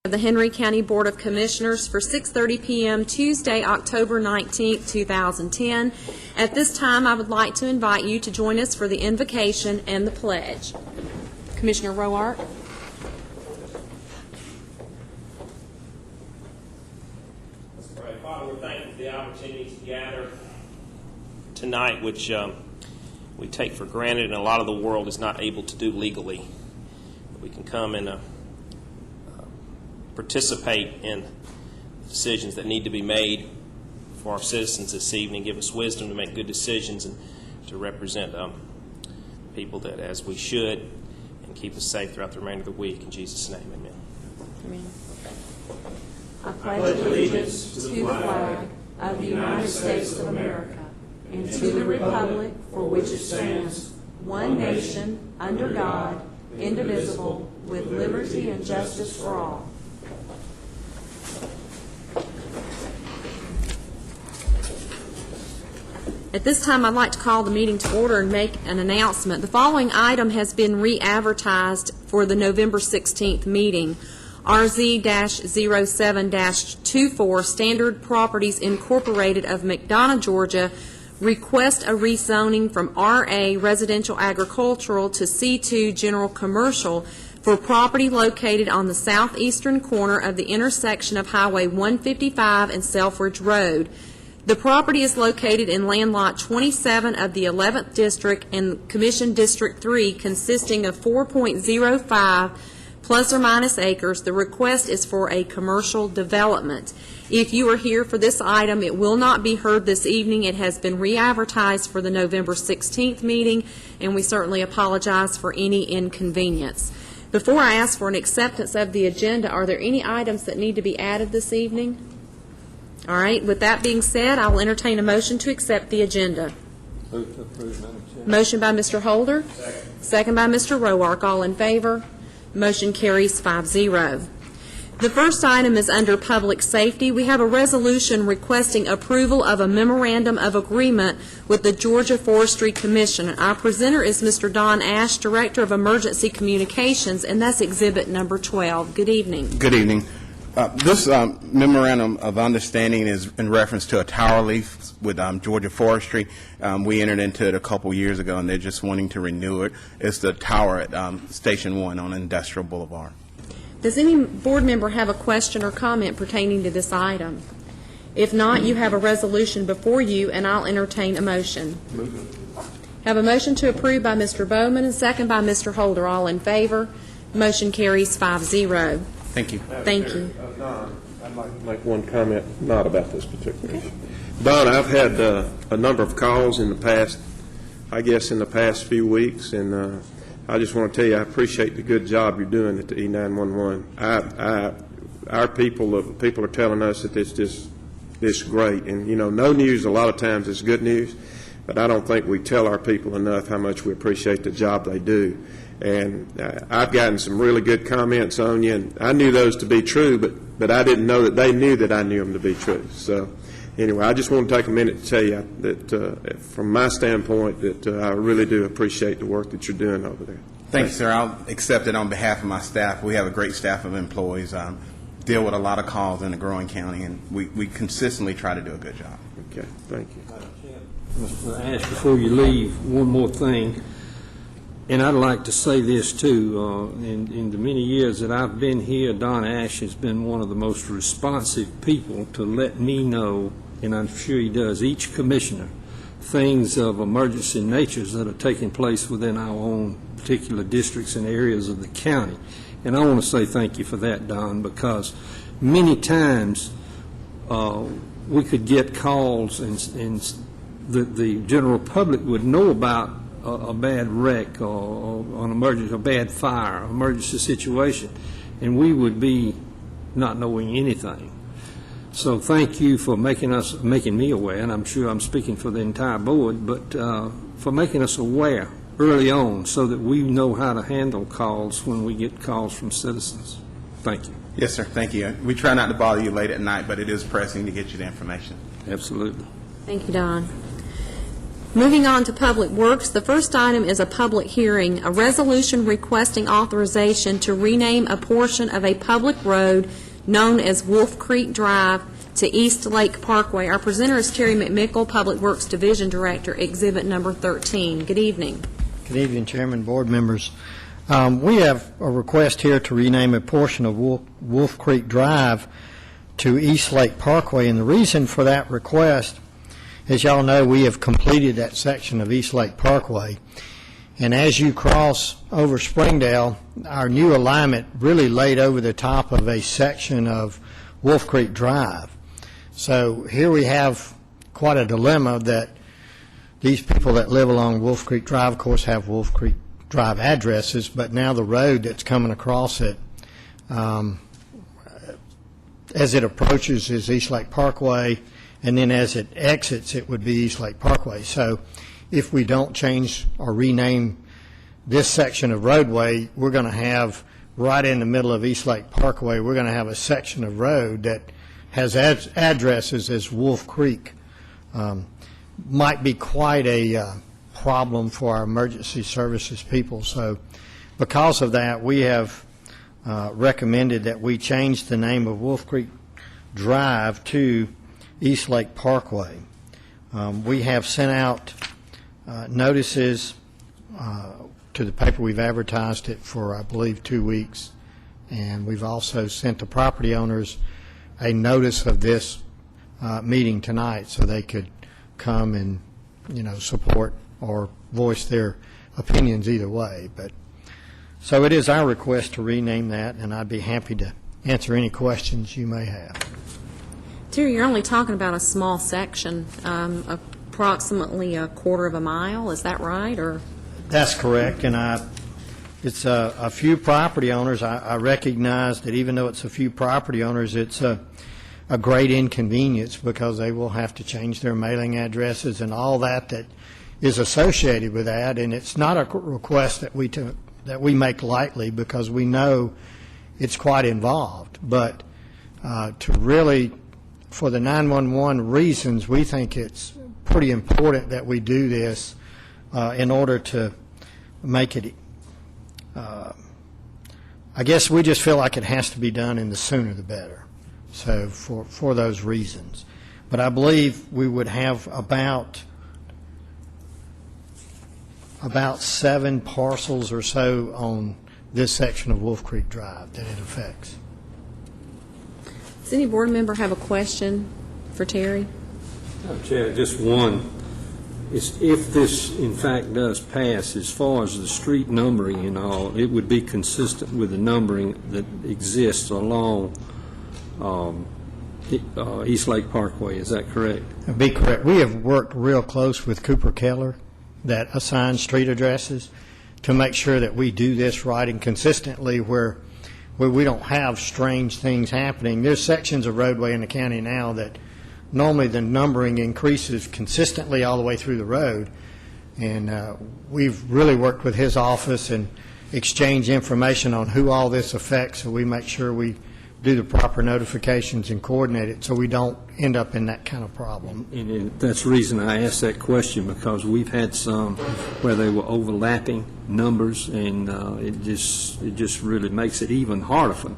of the Henry County Board of Commissioners for 6:30 p.m. Tuesday, October 19th, 2010. At this time, I would like to invite you to join us for the invocation and the pledge. Commissioner Roark. Father, we're thankful for the opportunity to gather tonight, which we take for granted and a lot of the world is not able to do legally. We can come and participate in decisions that need to be made for our citizens this evening, give us wisdom to make good decisions and to represent people that as we should, and keep us safe throughout the remainder of the week. In Jesus' name, amen. Amen. I pledge allegiance to the flag of the United States of America and to the republic for which it stands, one nation, under God, indivisible, with liberty and justice for all. At this time, I'd like to call the meeting to order and make an announcement. The following item has been re-advertised for the November 16th meeting. RZ-07-24, Standard Properties Incorporated of McDonough, Georgia, request a rezoning from RA Residential Agricultural to C2 General Commercial for property located on the southeastern corner of the intersection of Highway 155 and Selfridge Road. The property is located in land lot 27 of the 11th District and Commission District 3, consisting of 4.05 plus or minus acres. The request is for a commercial development. If you are here for this item, it will not be heard this evening. It has been re-advertised for the November 16th meeting, and we certainly apologize for any inconvenience. Before I ask for an acceptance of the agenda, are there any items that need to be added this evening? All right. With that being said, I will entertain a motion to accept the agenda. Move to approve, Madam Chair. Motion by Mr. Holder. Second by Mr. Roark. All in favor? Motion carries 5-0. The first item is under public safety. We have a resolution requesting approval of a memorandum of agreement with the Georgia Forestry Commission. Our presenter is Mr. Don Ash, Director of Emergency Communications, and that's exhibit number 12. Good evening. Good evening. This memorandum of understanding is in reference to a tower lease with Georgia Forestry. We entered into it a couple years ago, and they're just wanting to renew it. It's the tower at Station 1 on Industrial Boulevard. Does any board member have a question or comment pertaining to this item? If not, you have a resolution before you, and I'll entertain a motion. Have a motion to approve by Mr. Bowman and second by Mr. Holder. All in favor? Motion carries 5-0. Thank you. Thank you. Don, I'd like to make one comment, not about this particular issue. Don, I've had a number of calls in the past, I guess in the past few weeks, and I just want to tell you I appreciate the good job you're doing at the E911. Our people are telling us that it's great, and you know, no news a lot of times is good news, but I don't think we tell our people enough how much we appreciate the job they do. And I've gotten some really good comments on you, and I knew those to be true, but I didn't know that they knew that I knew them to be true. So anyway, I just want to take a minute to tell you that from my standpoint that I really do appreciate the work that you're doing over there. Thank you, sir. I'll accept it on behalf of my staff. We have a great staff of employees, deal with a lot of calls in a growing county, and we consistently try to do a good job. Okay, thank you. Mr. Ash, before you leave, one more thing. And I'd like to say this, too. In the many years that I've been here, Don Ash has been one of the most responsive people to let me know, and I'm sure he does, each commissioner, things of emergency natures that are taking place within our own particular districts and areas of the county. And I want to say thank you for that, Don, because many times we could get calls and the general public would know about a bad wreck or an emergency, a bad fire, emergency situation, and we would be not knowing anything. So thank you for making me aware, and I'm sure I'm speaking for the entire board, but for making us aware early on so that we know how to handle calls when we get calls from citizens. Thank you. Yes, sir. Thank you. We try not to bother you late at night, but it is pressing to get you the information. Absolutely. Thank you, Don. Moving on to Public Works, the first item is a public hearing, a resolution requesting authorization to rename a portion of a public road known as Wolf Creek Drive to East Lake Parkway. Our presenter is Terry McMickle, Public Works Division Director, Exhibit Number 13. Good evening. Good evening, Chairman, board members. We have a request here to rename a portion of Wolf Creek Drive to East Lake Parkway, and the reason for that request, as y'all know, we have completed that section of East Lake Parkway, and as you cross over Springdale, our new alignment really laid over the top of a section of Wolf Creek Drive. So here we have quite a dilemma that these people that live along Wolf Creek Drive, of course, have Wolf Creek Drive addresses, but now the road that's coming across it, as it approaches, is East Lake Parkway, and then as it exits, it would be East Lake Parkway. So if we don't change or rename this section of roadway, we're going to have, right in the middle of East Lake Parkway, we're going to have a section of road that has addresses as Wolf Creek. Might be quite a problem for our emergency services people. So because of that, we have recommended that we change the name of Wolf Creek Drive to East Lake Parkway. We have sent out notices to the paper. We've advertised it for, I believe, 2 weeks, and we've also sent the property owners a notice of this meeting tonight so they could come and, support or voice their opinions either way. But so it is our request to rename that, and I'd be happy to answer any questions you may have. Terry, you're only talking about a small section, approximately a quarter of a mile. Is that right? Or that's correct, and it's a few property owners. I recognize that even though it's a few property owners, it's a great inconvenience because they will have to change their mailing addresses and all that is associated with that. And it's not a request that we make lightly because we know it's quite involved. But to really, for the 911 reasons, we think it's pretty important that we do this in order to make it. I guess we just feel like it has to be done, and the sooner the better. So for those reasons. But I believe we would have about 7 parcels or so on this section of Wolf Creek Drive that it affects. does any board member have a question for Terry? Chair, just one. If this, in fact, does pass, as far as the street numbering and all, it would be consistent with the numbering that exists along East Lake Parkway. Is that correct? That'd be correct. We have worked real close with Cooper Keller that assigns street addresses to make sure that we do this right and consistently where we don't have strange things happening. There's sections of roadway in the county now that normally the numbering increases consistently all the way through the road, and we've really worked with his office and exchanged information on who all this affects, so we make sure we do the proper notifications and coordinate it so we don't end up in that kind of problem. And that's the reason I asked that question, because we've had some where they were overlapping numbers, and it just really makes it even harder for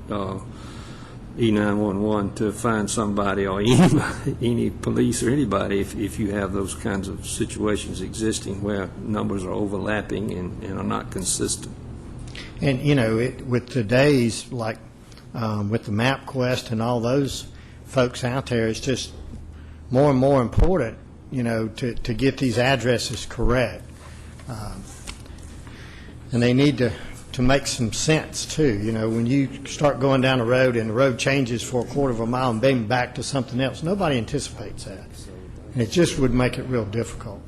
E911 to find somebody or any police or anybody if you have those kinds of situations existing where numbers are overlapping and are not consistent. And, with today's, like, with the MapQuest and all those folks out there, it's just more and more important, to get these addresses correct. And they need to make some sense, too. When you start going down a road and the road changes for a quarter of a mile and then back to something else, nobody anticipates that. And it just would make it real difficult.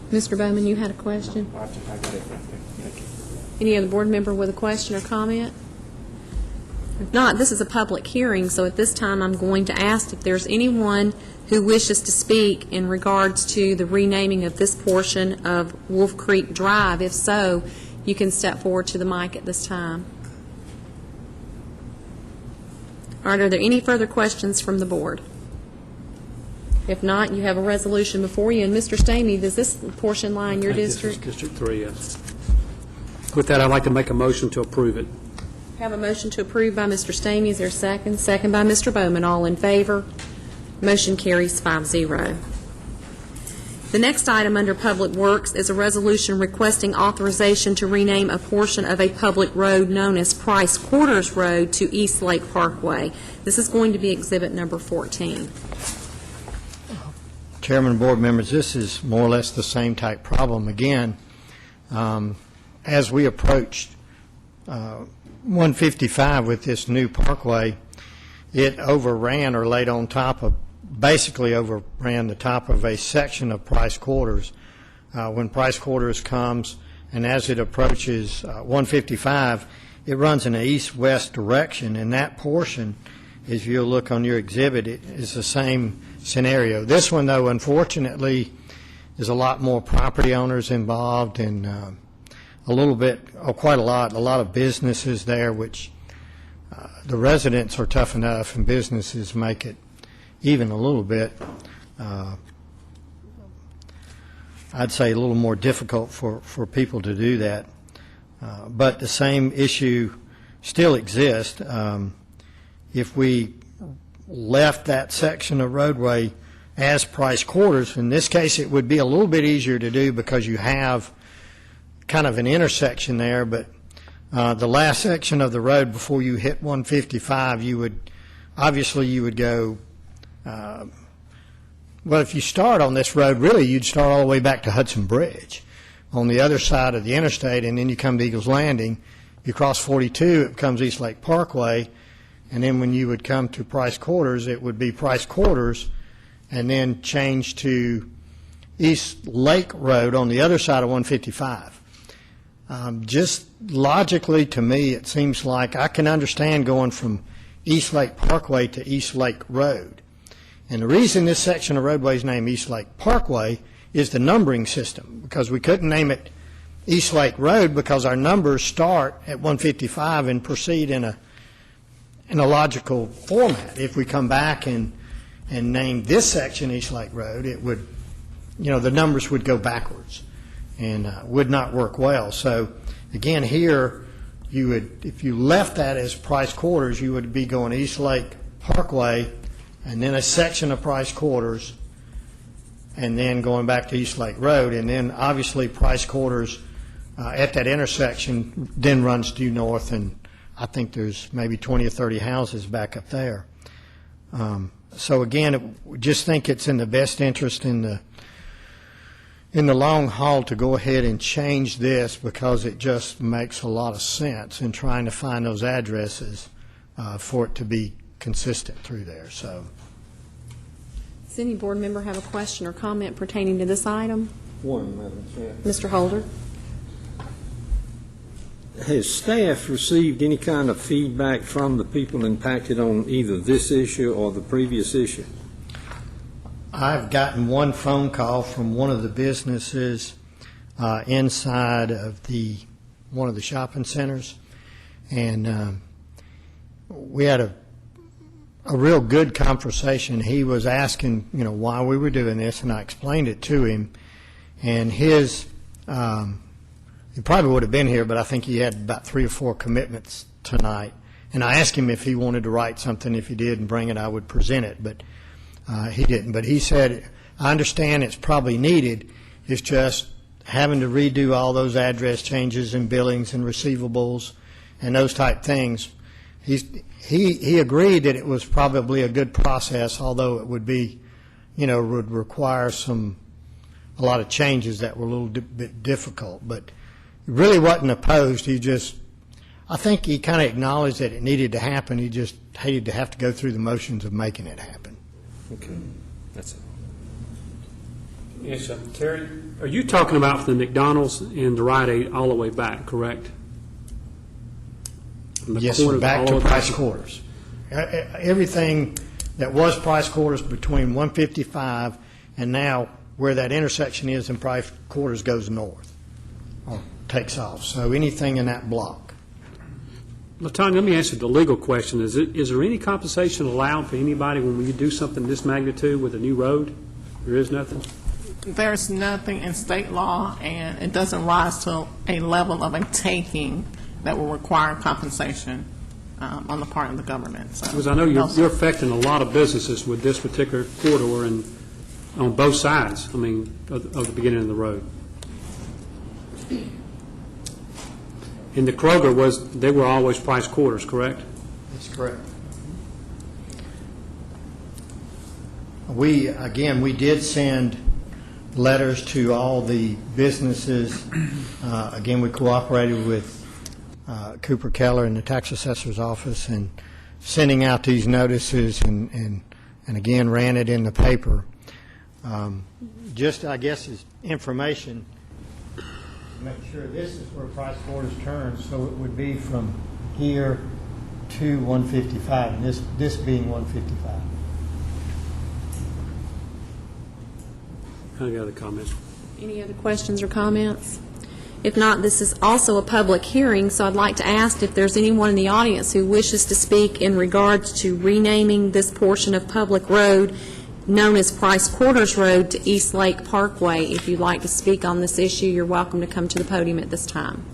Mr. Bowman, you had a question? I got it right there. Thank you. Any other board member with a question or comment? If not, this is a public hearing, so at this time I'm going to ask if there's anyone who wishes to speak in regards to the renaming of this portion of Wolf Creek Drive. If so, you can step forward to the mic at this time. All right, are there any further questions from the board? If not, you have a resolution before you. And Mr. Stamey, does this portion lie in your I think this is district? District 3, yes. With that, I'd like to make a motion to approve it. Have a motion to approve by Mr. Stamey. Is there a second? Second by Mr. Bowman. All in favor? Motion carries 5-0. The next item under Public Works is a resolution requesting authorization to rename a portion of a public road known as Price Quarters Road to East Lake Parkway. This is going to be exhibit number 14. Chairman and board members, this is more or less the same type problem again. As we approached 155 with this new parkway, it overran or laid on top of, basically overran the top of a section of Price Quarters. When Price Quarters comes, and as it approaches 155, it runs in an east-west direction, and that portion, as you'll look on your exhibit, it is the same scenario. This one, though, unfortunately, is a lot more property owners involved, and a little bit, or quite a lot of businesses there, which the residents are tough enough, and businesses make it even a little bit, I'd say, a little more difficult for people to do that. But the same issue still exists. If we left that section of roadway as Price Quarters, in this case it would be a little bit easier to do because you have kind of an intersection there, but the last section of the road before you hit 155, you would go, well, if you start on this road, really you'd start all the way back to Hudson Bridge on the other side of the interstate, and then you come to Eagles Landing. You cross 42, it becomes East Lake Parkway, and then when you would come to Price Quarters, it would be Price Quarters, and then change to East Lake Road on the other side of 155. Just logically, to me, it seems like I can understand going from East Lake Parkway to East Lake Road. And the reason this section of roadway is named East Lake Parkway is the numbering system, because we couldn't name it East Lake Road because our numbers start at 155 and proceed in a logical format. If we come back and name this section East Lake Road, it would, the numbers would go backwards and would not work well. So again, here you would, if you left that as Price Quarters, you would be going East Lake Parkway and then a section of Price Quarters and then going back to East Lake Road, and then obviously Price Quarters at that intersection then runs due north, and I think there's maybe 20 or 30 houses back up there. So again, we just think it's in the best interest in the long haul to go ahead and change this, because it just makes a lot of sense in trying to find those addresses for it to be consistent through there. So, Does any board member have a question or comment pertaining to this item? One, Madam Chair. Mr. Holder? Has staff received any kind of feedback from the people impacted on either this issue or the previous issue? I've gotten one phone call from one of the businesses inside of one of the shopping centers, and we had a real good conversation. He was asking, why we were doing this, and I explained it to him, and he probably would have been here, but I think he had about 3 or 4 commitments tonight, and I asked him if he wanted to write something. If he did and bring it, I would present it, but he didn't. But he said, I understand it's probably needed. It's just having to redo all those address changes and billings and receivables and those type things. He agreed that it was probably a good process, although it would be, would require a lot of changes that were a little bit difficult. But he really wasn't opposed. I think he kind of acknowledged that it needed to happen. He just hated to have to go through the motions of making it happen. Okay, that's it. Yes, sir. Terry, are you talking about the McDonald's and the Rite Aid all the way back, correct? Yes, sir, back to Price Quarters. Everything that was Price Quarters between 155 and now where that intersection is in Price Quarters goes north or takes off. So anything in that block. LaTanya, let me ask you the legal question. Is there any compensation allowed for anybody when you do something this magnitude with a new road? There is nothing? There's nothing in state law, and it doesn't rise to a level of a taking that will require compensation on the part of the government. So, Because I know you're affecting a lot of businesses with this particular corridor and on both sides, I mean, of the beginning of the road. And the Kroger they were always price quarters, correct? That's correct. We did send letters to all the businesses. Again, we cooperated with Cooper Keller in the tax assessor's office and sending out these notices and again, ran it in the paper. Just, I guess, as information, make sure this is where price quarters turn, so it would be from here to 155, and this being 155. Any other comments? Any other questions or comments? If not, this is also a public hearing, so I'd like to ask if there's anyone in the audience who wishes to speak in regards to renaming this portion of public road known as Price Quarters Road to East Lake Parkway. If you'd like to speak on this issue, you're welcome to come to the podium at this time.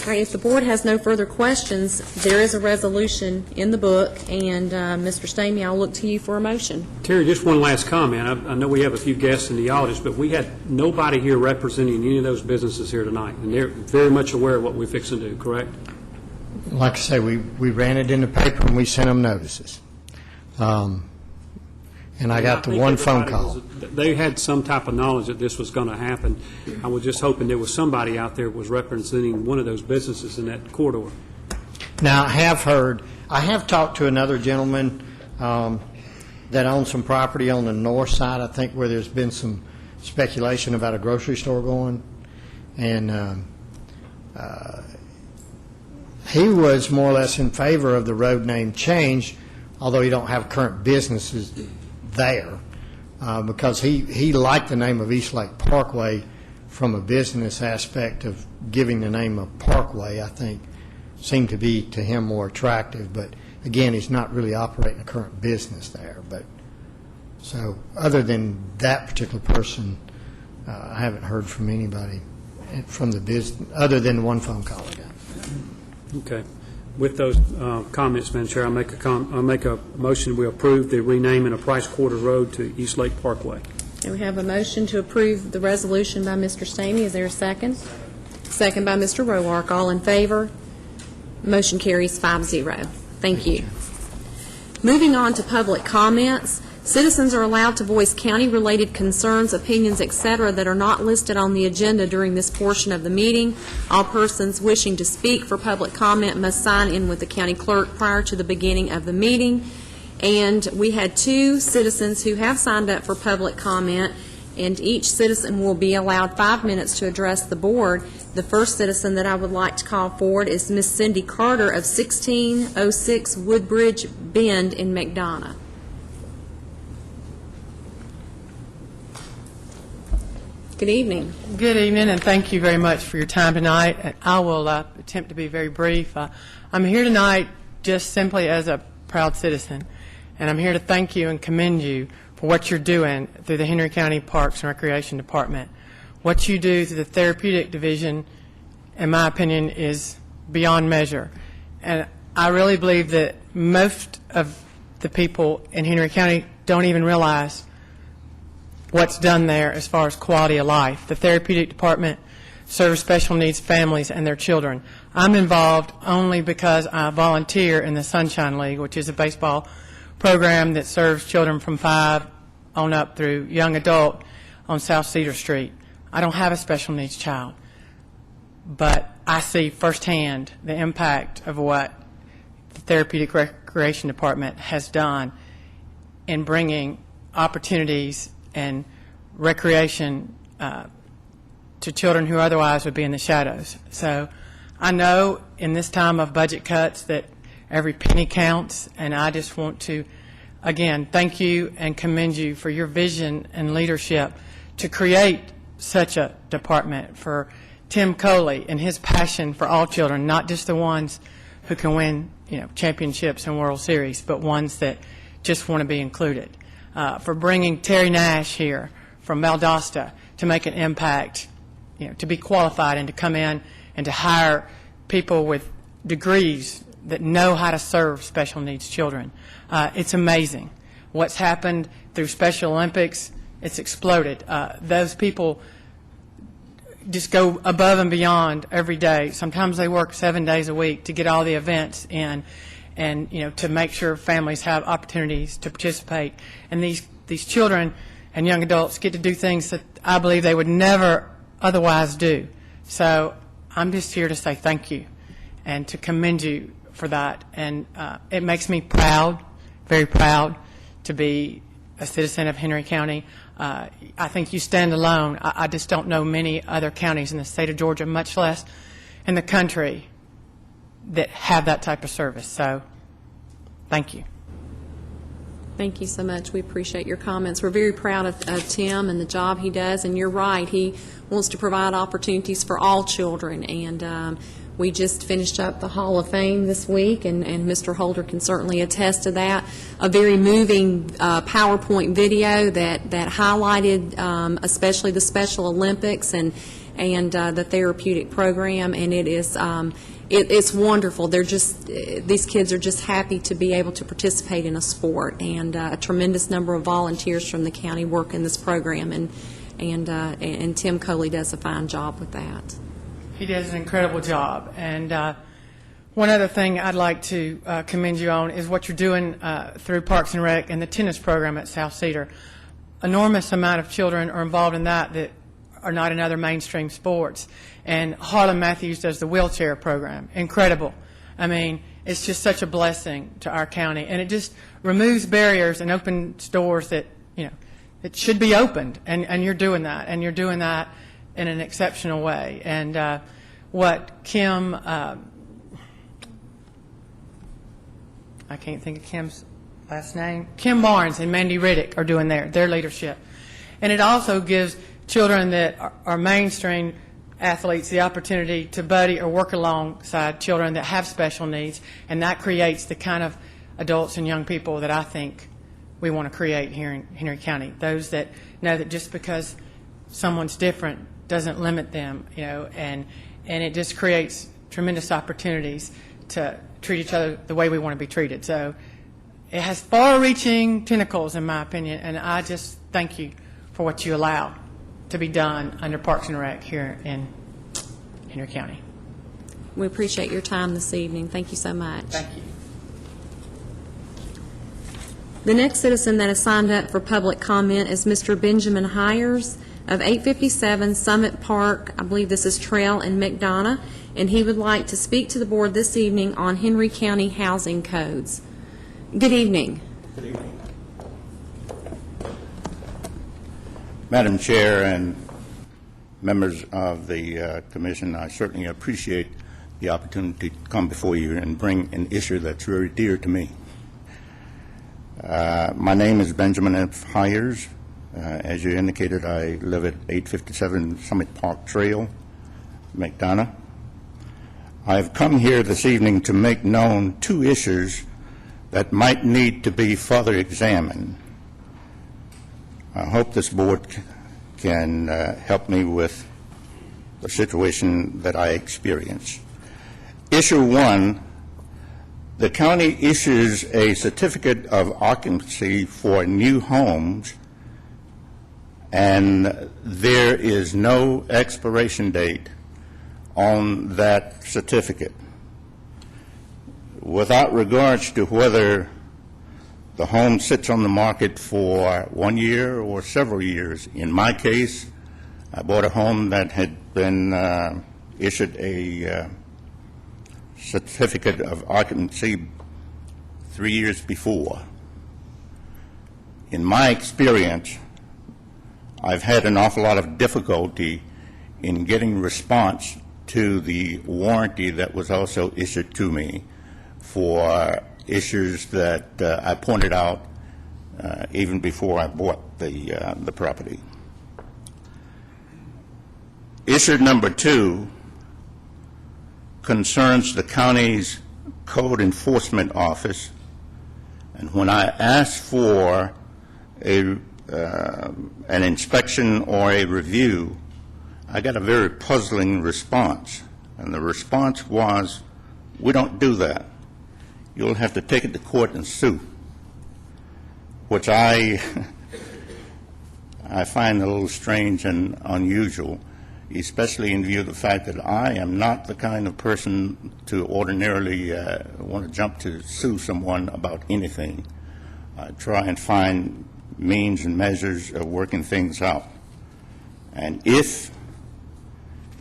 All right, if the board has no further questions, there is a resolution in the book, and Mr. Stamey, I'll look to you for a motion. Terry, just one last comment. I know we have a few guests in the audience, but we had nobody here representing any of those businesses here tonight, and they're very much aware of what we're fixing to do, correct? Like I say, we ran it in the paper and we sent them notices. And I got the think one phone everybody call. They had some type of knowledge that this was going to happen. I was just hoping there was somebody out there who was representing one of those businesses in that corridor. Now, I have talked to another gentleman that owns some property on the north side, I think, where there's been some speculation about a grocery store going. And he was more or less in favor of the road name change, although he don't have current businesses there, because he liked the name of East Lake Parkway from a business aspect of giving the name of Parkway, I think, seemed to be to him more attractive. But again, he's not really operating a current business there. But so other than that particular person, I haven't heard from anybody from the business, other than one phone call I got. Okay. With those comments, Madam Chair, I'll make a motion we approve the renaming of Price Quarters Road to East Lake Parkway. And we have a motion to approve the resolution by Mr. Stamey. Is there a second? Second by Mr. Roark. All in favor? Motion carries 5-0. Thank you. Moving on to public comments. Citizens are allowed to voice county-related concerns, opinions, etc. that are not listed on the agenda during this portion of the meeting. All persons wishing to speak for public comment must sign in with the county clerk prior to the beginning of the meeting. And we had 2 citizens who have signed up for public comment, and each citizen will be allowed 5 minutes to address the board. The first citizen that I would like to call forward is Miss Cindy Carter of 1606 Woodbridge Bend in McDonough. Good evening. Good evening, and thank you very much for your time tonight. And I will attempt to be very brief. I'm here tonight just simply as a proud citizen, and I'm here to thank you and commend you for what you're doing through the Henry County Parks and Recreation Department. What you do through the Therapeutic Division, in my opinion, is beyond measure. And I really believe that most of the people in Henry County don't even realize what's done there as far as quality of life. The Therapeutic Department serves special needs families and their children. I'm involved only because I volunteer in the Sunshine League, which is a baseball program that serves children from 5 on up through young adult on South Cedar Street. I don't have a special needs child, but I see firsthand the impact of what the Therapeutic Recreation Department has done in bringing opportunities and recreation to children who otherwise would be in the shadows. So I know in this time of budget cuts that every penny counts, and I just want to, again, thank you and commend you for your vision and leadership to create such a department, for Tim Coley and his passion for all children, not just the ones who can win, championships and World Series, but ones that just want to be included. For bringing Terry Nash here from Valdosta to make an impact, to be qualified and to come in and to hire people with degrees that know how to serve special needs children. It's amazing. What's happened through Special Olympics, it's exploded. Those people just go above and beyond every day. Sometimes they work 7 days a week to get all the events in and, to make sure families have opportunities to participate. And these children and young adults get to do things that I believe they would never otherwise do. So I'm just here to say thank you and to commend you for that. And it makes me proud, very proud, to be a citizen of Henry County. I think you stand alone. I just don't know many other counties in the state of Georgia, much less in the country, that have that type of service. So thank you. Thank you so much. We appreciate your comments. We're very proud of Tim and the job he does, and you're right. He wants to provide opportunities for all children, and we just finished up the Hall of Fame this week, and Mr. Holder can certainly attest to that. A very moving PowerPoint video that highlighted especially the Special Olympics and the therapeutic program, and it is it's wonderful. They're just these kids are just happy to be able to participate in a sport, and a tremendous number of volunteers from the county work in this program, and Tim Coley does a fine job with that. He does an incredible job. And one other thing I'd like to commend you on is what you're doing through Parks and Rec and the tennis program at South Cedar. Enormous amount of children are involved in that are not in other mainstream sports. And Harlan Matthews does the wheelchair program. Incredible. I mean, it's just such a blessing to our county. And it just removes barriers and opens doors that, it should be opened. And you're doing that. And you're doing that in an exceptional way. And what Kim, I can't think of Kim's last name, Kim Barnes and Mandy Riddick are doing their leadership. And it also gives children that are mainstream athletes the opportunity to buddy or work alongside children that have special needs, and that creates the kind of adults and young people that I think we want to create here in Henry County. Those that know that just because someone's different doesn't limit them, and it just creates tremendous opportunities to treat each other the way we want to be treated. So it has far-reaching tentacles, in my opinion, and I just thank you for what you allow to be done under Parks and Rec here in Henry County. We appreciate your time this evening. Thank you so much. Thank you. The next citizen that has signed up for public comment is Mr. Benjamin Hires of 857 Summit Park, I believe this is Trail in McDonough, and he would like to speak to the board this evening on Henry County housing codes. Good evening. Good evening. Madam Chair and members of the Commission, I certainly appreciate the opportunity to come before you and bring an issue that's very dear to me. My name is Benjamin F. Hires. As you indicated, I live at 857 Summit Park Trail, McDonough. I've come here this evening to make known two issues that might need to be further examined. I hope this board can help me with the situation that I experience. Issue one, the county issues a certificate of occupancy for new homes, and there is no expiration date on that certificate. Without regards to whether the home sits on the market for 1 year or several years. In my case, I bought a home that had been issued a certificate of occupancy 3 years before. In my experience, I've had an awful lot of difficulty in getting response to the warranty that was also issued to me for issues that I pointed out even before I bought the property. Issue number 2 concerns the county's code enforcement office, and when I asked for an inspection or a review, I got a very puzzling response, and the response was, "We don't do that. You'll have to take it to court and sue," which I find a little strange and unusual, especially in view of the fact that I am not the kind of person to ordinarily want to jump to sue someone about anything. I try and find means and measures of working things out. And if,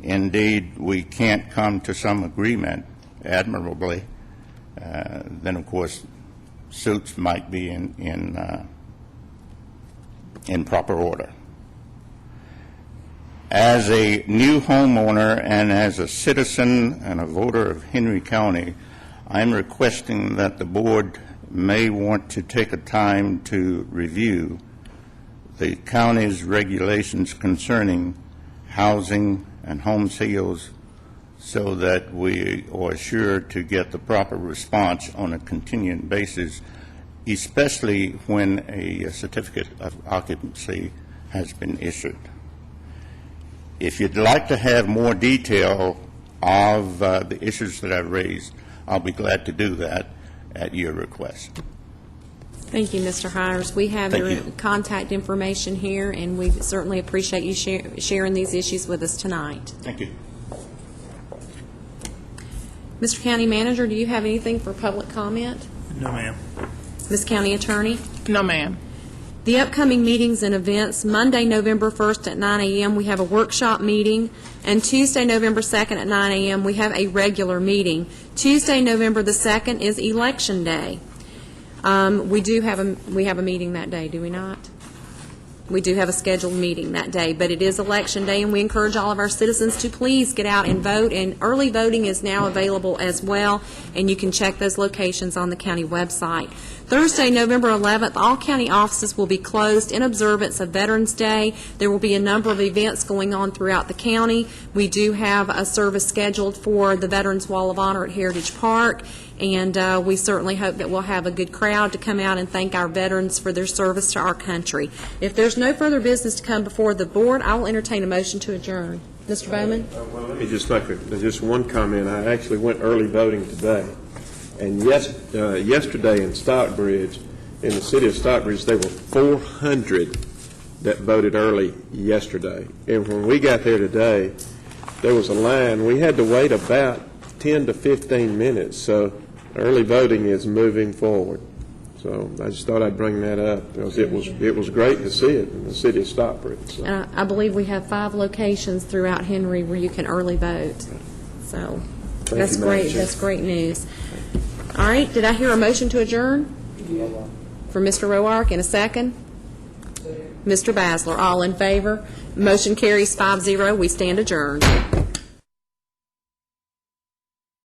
indeed, we can't come to some agreement admirably, then, of course, suits might be in proper order. As a new homeowner and as a citizen and a voter of Henry County, I'm requesting that the board may want to take a time to review the county's regulations concerning housing and home sales so that we are sure to get the proper response on a continuing basis, especially when a certificate of occupancy has been issued. If you'd like to have more detail of the issues that I've raised, I'll be glad to do that at your request. Thank you, Mr. Hires. We have Thank your you. contact information here, and we certainly appreciate you sharing these issues with us tonight. Thank you. Mr. County Manager, do you have anything for public comment? No, ma'am. Ms. County Attorney? No, ma'am. The upcoming meetings and events, Monday, November 1st at 9 a.m., we have a workshop meeting, and Tuesday, November 2nd at 9 a.m., we have a regular meeting. Tuesday, November the 2nd is Election Day. We have a meeting that day, do we not? We do have a scheduled meeting that day, but it is Election Day, and we encourage all of our citizens to please get out and vote, and early voting is now available as well, and you can check those locations on the county website. Thursday, November 11th, all county offices will be closed in observance of Veterans Day. There will be a number of events going on throughout the county. We do have a service scheduled for the Veterans Wall of Honor at Heritage Park, and we certainly hope that we'll have a good crowd to come out and thank our veterans for their service to our country. If there's no further business to come before the board, I will entertain a motion to adjourn. Mr. Bowman? Well, let me just make just one comment. I actually went early voting today. And yesterday in Stockbridge, in the city of Stockbridge, there were 400 that voted early yesterday. And when we got there today, there was a line. We had to wait about 10 to 15 minutes. So early voting is moving forward. So I just thought I'd bring that up because it was great to see it in the city of Stockbridge. So. I believe we have 5 locations throughout Henry where you can early vote. So that's great. That's great news. All right, did I hear a motion to adjourn? From Mr. Roark, in a second? Mr. Basler, all in favor? Motion carries 5-0. We stand adjourned.